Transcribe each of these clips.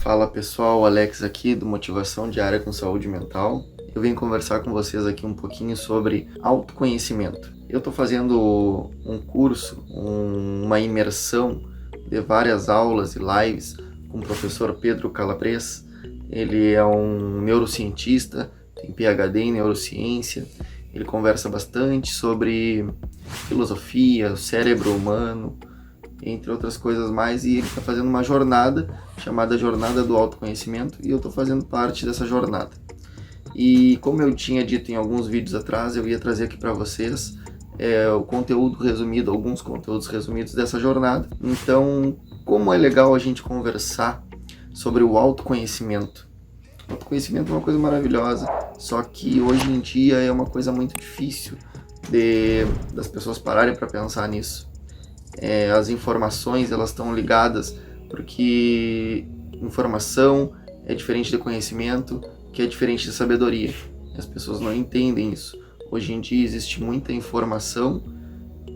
Fala pessoal, Alex aqui do Motivação Diária com Saúde Mental. Eu vim conversar com vocês aqui um pouquinho sobre autoconhecimento. Eu estou fazendo um curso, uma imersão de várias aulas e lives com o professor Pedro Calabres. Ele é um neurocientista, tem PhD em neurociência. Ele conversa bastante sobre filosofia, o cérebro humano, entre outras coisas mais, e ele está fazendo uma jornada chamada Jornada do Autoconhecimento, e eu estou fazendo parte dessa jornada. E como eu tinha dito em alguns vídeos atrás, eu ia trazer aqui para vocês o conteúdo resumido, alguns conteúdos resumidos dessa jornada. Então, como é legal a gente conversar sobre o autoconhecimento. O autoconhecimento é uma coisa maravilhosa, só que hoje em dia é uma coisa muito difícil das pessoas pararem para pensar nisso. As informações, elas estão ligadas, porque informação é diferente de conhecimento, que é diferente de sabedoria. As pessoas não entendem isso. Hoje em dia existe muita informação,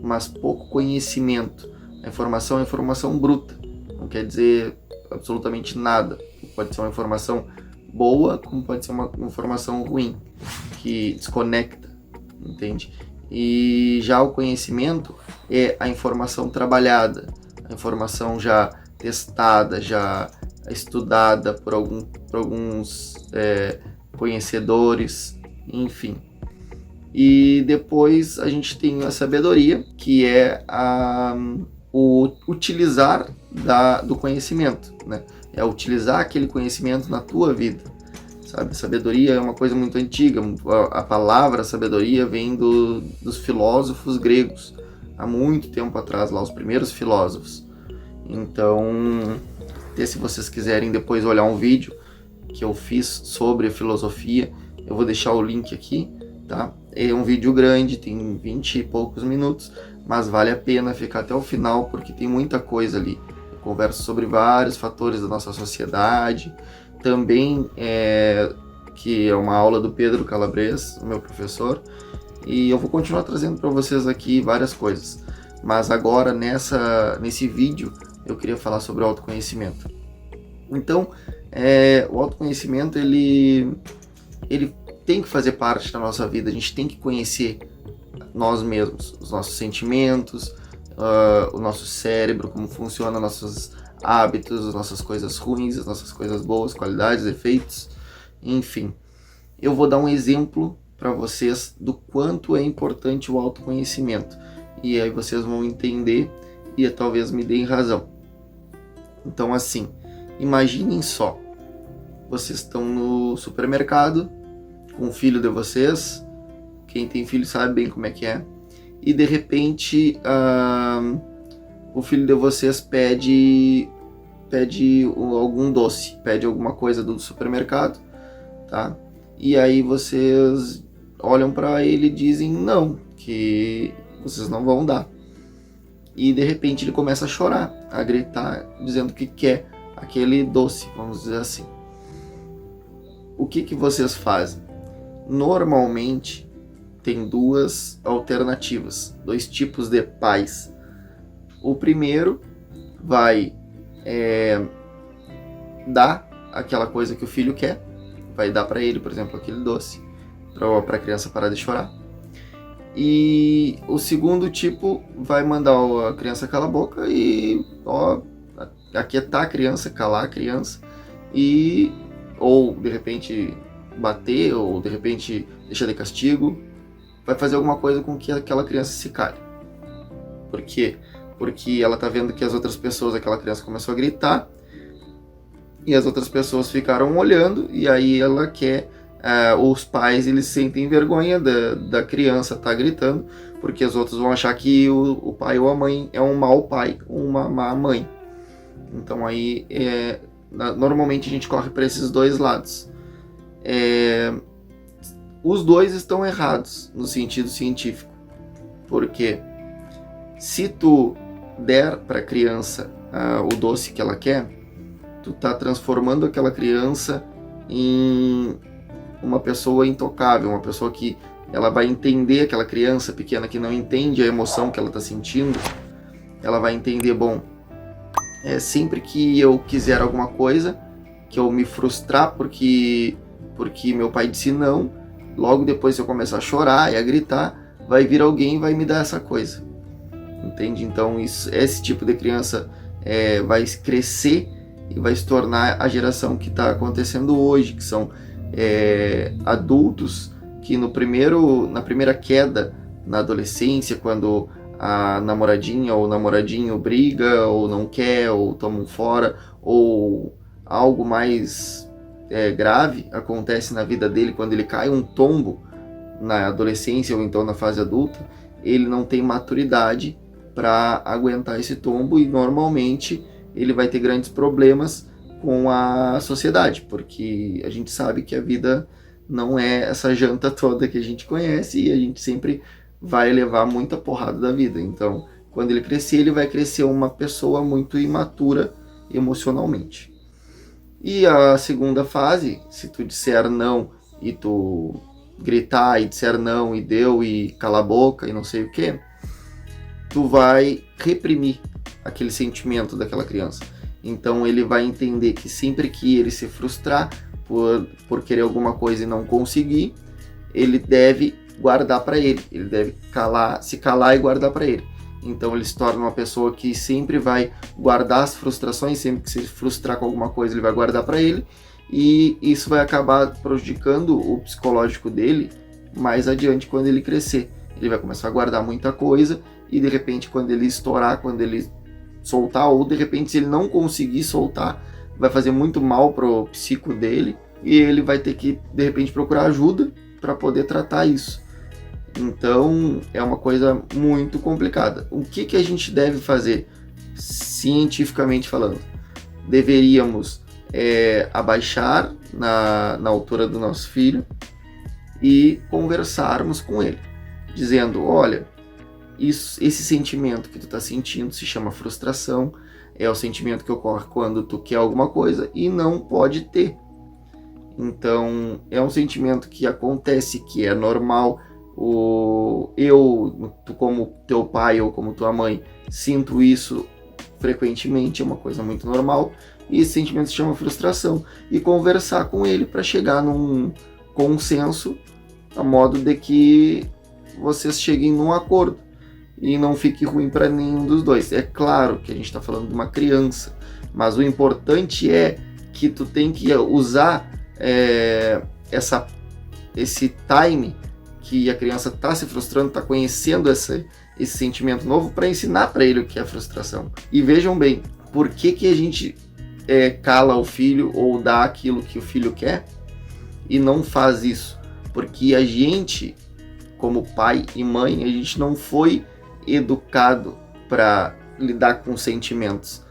mas pouco conhecimento. A informação é informação bruta, não quer dizer absolutamente nada. Pode ser uma informação boa, como pode ser uma informação ruim, que desconecta, entende? E já o conhecimento é a informação trabalhada, a informação já testada, já estudada por alguns conhecedores, enfim. E depois a gente tem a sabedoria, que é o utilizar do conhecimento, né? É utilizar aquele conhecimento na tua vida, sabe? Sabedoria é uma coisa muito antiga. A palavra sabedoria vem dos filósofos gregos, há muito tempo atrás, lá os primeiros filósofos. Então, se vocês quiserem depois olhar um vídeo que eu fiz sobre a filosofia, eu vou deixar o link aqui, tá? É um vídeo grande, tem 20 e poucos minutos, mas vale a pena ficar até o final, porque tem muita coisa ali. Eu converso sobre vários fatores da nossa sociedade, também que é uma aula do Pedro Calabres, o meu professor, e eu vou continuar trazendo para vocês aqui várias coisas. Mas agora, nesse vídeo, eu queria falar sobre o autoconhecimento. Então, o autoconhecimento, ele tem que fazer parte da nossa vida. A gente tem que conhecer nós mesmos, os nossos sentimentos, o nosso cérebro, como funciona, nossos hábitos, as nossas coisas ruins, as nossas coisas boas, qualidades, defeitos, enfim. Eu vou dar um exemplo para vocês do quanto é importante o autoconhecimento, e aí vocês vão entender e talvez me deem razão. Então, assim, imaginem só, vocês estão no supermercado com o filho de vocês, quem tem filho sabe bem como é que é, e de repente o filho de vocês pede algum doce, pede alguma coisa do supermercado, tá? E aí vocês olham para ele e dizem não, que vocês não vão dar. E de repente ele começa a chorar, a gritar, dizendo que quer aquele doce, vamos dizer assim. O que vocês fazem? Normalmente tem duas alternativas, dois tipos de pais. O primeiro vai dar aquela coisa que o filho quer, vai dar para ele, por exemplo, aquele doce, para a criança parar de chorar. E o segundo tipo vai mandar a criança calar a boca e aquietar a criança, calar a criança, ou de repente bater, ou de repente deixar de castigo, vai fazer alguma coisa com que aquela criança se cale. Por quê? Porque ela tá vendo que as outras pessoas, aquela criança começou a gritar, e as outras pessoas ficaram olhando, e aí ela quer, os pais, eles sentem vergonha da criança estar gritando, porque os outros vão achar que o pai ou a mãe é um mau pai ou uma má mãe. Então aí, normalmente a gente corre para esses dois lados. Os dois estão errados no sentido científico, porque se tu der para a criança o doce que ela quer, tu tá transformando aquela criança em uma pessoa intocável, uma pessoa que ela vai entender, aquela criança pequena que não entende a emoção que ela está sentindo, ela vai entender, bom, sempre que eu quiser alguma coisa, que eu me frustrar porque meu pai disse não, logo depois se eu começar a chorar e a gritar, vai vir alguém e vai me dar essa coisa. Entende? Então esse tipo de criança vai crescer e vai se tornar a geração que está acontecendo hoje, que são adultos que na primeira queda na adolescência, quando a namoradinha ou o namoradinho briga ou não quer ou toma um fora ou algo mais grave acontece na vida dele, quando ele cai um tombo na adolescência ou então na fase adulta, ele não tem maturidade para aguentar esse tombo e normalmente ele vai ter grandes problemas com a sociedade, porque a gente sabe que a vida não é essa janta toda que a gente conhece e a gente sempre vai levar muita porrada da vida. Então, quando ele crescer, ele vai crescer uma pessoa muito imatura emocionalmente. E a segunda fase, se tu disser não e tu gritar e disser não e deu e cala a boca e não sei o que, tu vai reprimir aquele sentimento daquela criança. Então ele vai entender que sempre que ele se frustrar por querer alguma coisa e não conseguir, ele deve guardar para ele deve se calar e guardar para ele. Então ele se torna uma pessoa que sempre vai guardar as frustrações, sempre que se frustrar com alguma coisa ele vai guardar para ele, e isso vai acabar prejudicando o psicológico dele mais adiante quando ele crescer. Ele vai começar a guardar muita coisa e de repente quando ele estourar, quando ele soltar, ou de repente se ele não conseguir soltar, vai fazer muito mal pro psico dele e ele vai ter que de repente procurar ajuda para poder tratar isso. Então é uma coisa muito complicada. O que a gente deve fazer cientificamente falando? Deveríamos abaixar na altura do nosso filho e conversarmos com ele, dizendo, olha, esse sentimento que tu está sentindo se chama frustração, é o sentimento que ocorre quando tu quer alguma coisa e não pode ter. Então é um sentimento que acontece, que é normal. Tu como teu pai ou como tua mãe, sinto isso frequentemente, é uma coisa muito normal, e esse sentimento se chama frustração, e conversar com ele para chegar num consenso a modo de que vocês cheguem num acordo e não fique ruim para nenhum dos dois. É claro que a gente está falando de uma criança, mas o importante é que tu tem que usar esse time que a criança está se frustrando, está conhecendo esse sentimento novo, para ensinar para ele o que é frustração. E vejam bem, por que a gente cala o filho ou dá aquilo que o filho quer e não faz isso? Porque a gente, como pai e mãe, a gente não foi educado para lidar com sentimentos.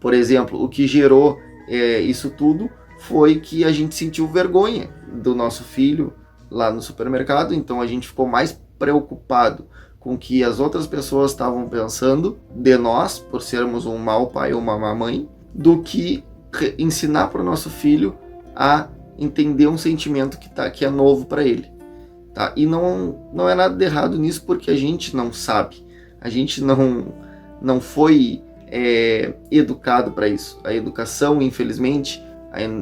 Por exemplo, o que gerou isso tudo foi que a gente sentiu vergonha do nosso filho lá no supermercado, então a gente ficou mais preocupado com o que as outras pessoas estavam pensando de nós, por sermos um mau pai ou uma má mãe, do que ensinar para o nosso filho a entender um sentimento que é novo para ele. Tá? E não é nada de errado nisso, porque a gente não sabe, a gente não foi educado para isso. A educação, infelizmente,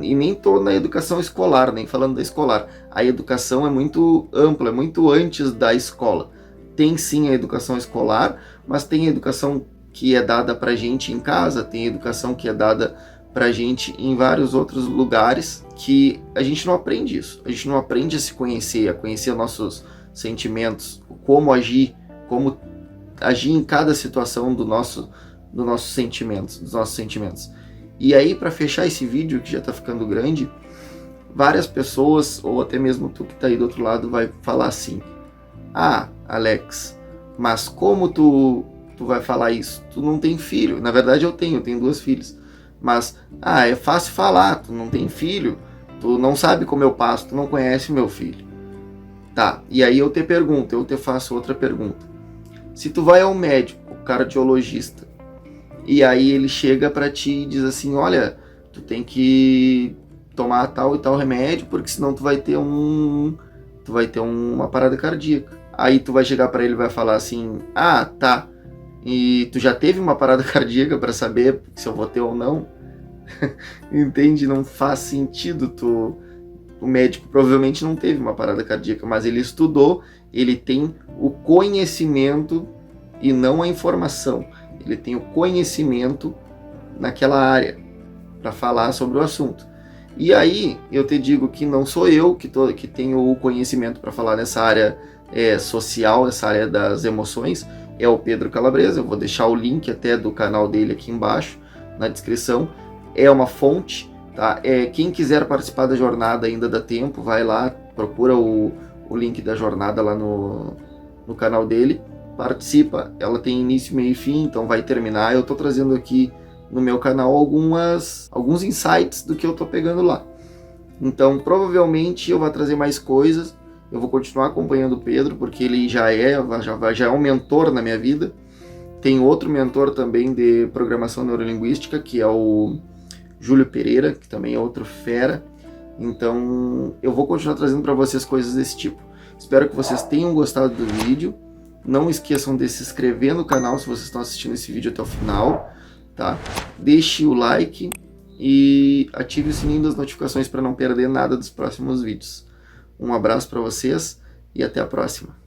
e nem estou na educação escolar, nem falando da escolar, a educação é muito ampla, é muito antes da escola. Tem sim a educação escolar, mas tem a educação que é dada pra gente em casa, tem a educação que é dada pra gente em vários outros lugares, que a gente não aprende isso. A gente não aprende a se conhecer, a conhecer nossos sentimentos, como agir em cada situação dos nossos sentimentos. E aí, para fechar esse vídeo, que já está ficando grande, várias pessoas, ou até mesmo tu que está aí do outro lado, vai falar assim: ah, Alex, mas como tu vai falar isso? Tu não tem filho. Na verdade eu tenho 2 filhas. Mas, é fácil falar, tu não tem filho, tu não sabe como eu passo, tu não conhece meu filho. Tá, e aí eu te faço outra pergunta. Se tu vai ao médico, cardiologista, e aí ele chega pra ti e diz assim, olha, tu tem que tomar tal e tal remédio, porque senão tu vai ter uma parada cardíaca. Aí tu vai chegar pra ele e vai falar assim, ah, tá, e tu já teve uma parada cardíaca pra saber se eu vou ter ou não? Entende? Não faz sentido o médico provavelmente não teve uma parada cardíaca, mas ele estudou, ele tem o conhecimento e não a informação. Ele tem o conhecimento naquela área para falar sobre o assunto. E aí eu te digo que não sou eu que tenho o conhecimento para falar nessa área social, essa área das emoções, é o Pedro Calabresa. Eu vou deixar o link até do canal dele aqui embaixo na descrição. É uma fonte, tá? Quem quiser participar da jornada ainda dá tempo, vai lá, procura o link da jornada lá no canal dele, participa. Ela tem início, meio e fim, então vai terminar. Eu tô trazendo aqui no meu canal alguns insights do que eu tô pegando lá. Então provavelmente eu vou trazer mais coisas. Eu vou continuar acompanhando o Pedro, porque ele já é um mentor na minha vida. Tem outro mentor também de programação neurolinguística, que é o Júlio Pereira, que também é outro fera. Então eu vou continuar trazendo para vocês coisas desse tipo. Espero que vocês tenham gostado do vídeo. Não esqueçam de se inscrever no canal se vocês estão assistindo esse vídeo até o final, tá? Deixe o like e ative o sininho das notificações para não perder nada dos próximos vídeos. Um abraço para vocês e até a próxima.